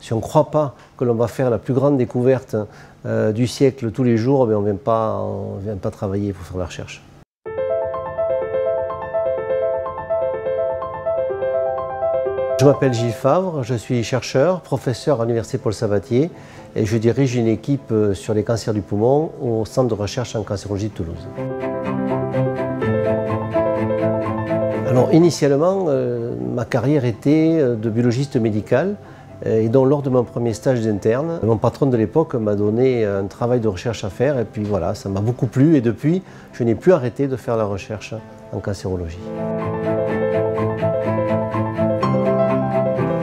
Si on ne croit pas que l'on va faire la plus grande découverte du siècle tous les jours, on ne vient pas travailler pour faire de la recherche. Je m'appelle Gilles Favre, je suis chercheur, professeur à l'Université Paul Sabatier et je dirige une équipe sur les cancers du poumon au Centre de recherche en cancérologie de Toulouse. Alors initialement, ma carrière était de biologiste médical et donc lors de mon premier stage d'interne, mon patron de l'époque m'a donné un travail de recherche à faire et puis voilà, ça m'a beaucoup plu et depuis, je n'ai plus arrêté de faire la recherche en cancérologie.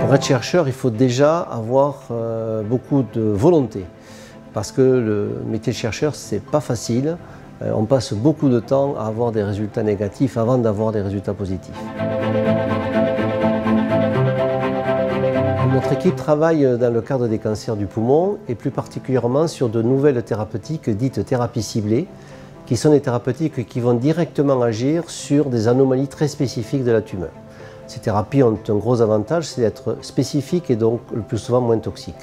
Pour être chercheur, il faut déjà avoir beaucoup de volonté parce que le métier de chercheur, c'est pas facile. On passe beaucoup de temps à avoir des résultats négatifs avant d'avoir des résultats positifs. Notre équipe travaille dans le cadre des cancers du poumon et plus particulièrement sur de nouvelles thérapeutiques dites thérapies ciblées, qui sont des thérapeutiques qui vont directement agir sur des anomalies très spécifiques de la tumeur. Ces thérapies ont un gros avantage, c'est d'être spécifiques et donc le plus souvent moins toxiques.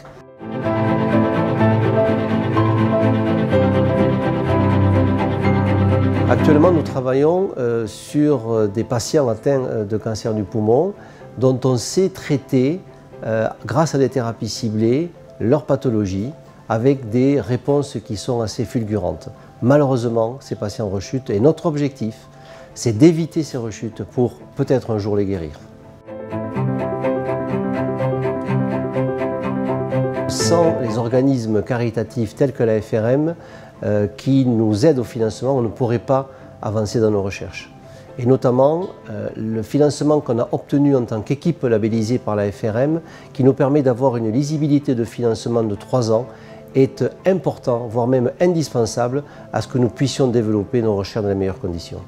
Actuellement, nous travaillons sur des patients atteints de cancer du poumon dont on sait traiter, grâce à des thérapies ciblées, leur pathologie avec des réponses qui sont assez fulgurantes. Malheureusement, ces patients rechutent et notre objectif, c'est d'éviter ces rechutes pour peut-être un jour les guérir. Sans les organismes caritatifs tels que la FRM qui nous aident au financement, on ne pourrait pas avancer dans nos recherches. Et notamment le financement qu'on a obtenu en tant qu'équipe labellisée par la FRM, qui nous permet d'avoir une lisibilité de financement de 3 ans, est important, voire même indispensable, à ce que nous puissions développer nos recherches dans les meilleures conditions.